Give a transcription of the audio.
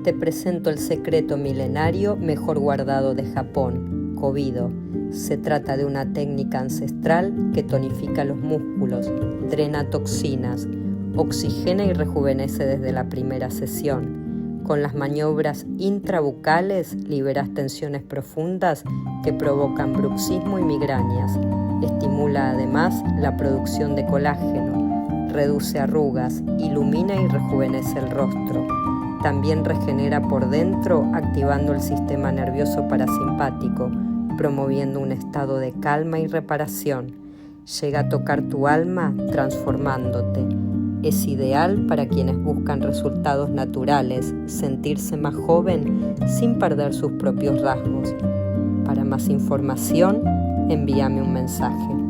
Te presento el secreto milenario mejor guardado de Japón, Kobido. Se trata de una técnica ancestral que tonifica los músculos, drena toxinas, oxigena y rejuvenece desde la primera sesión. Con las maniobras intrabucales liberas tensiones profundas que provocan bruxismo y migrañas. Estimula además la producción de colágeno, reduce arrugas, ilumina y rejuvenece el rostro. También regenera por dentro activando el sistema nervioso parasimpático, promoviendo un estado de calma y reparación. Llega a tocar tu alma transformándote. Es ideal para quienes buscan resultados naturales, sentirse más joven sin perder sus propios rasgos. Para más información, envíame un mensaje.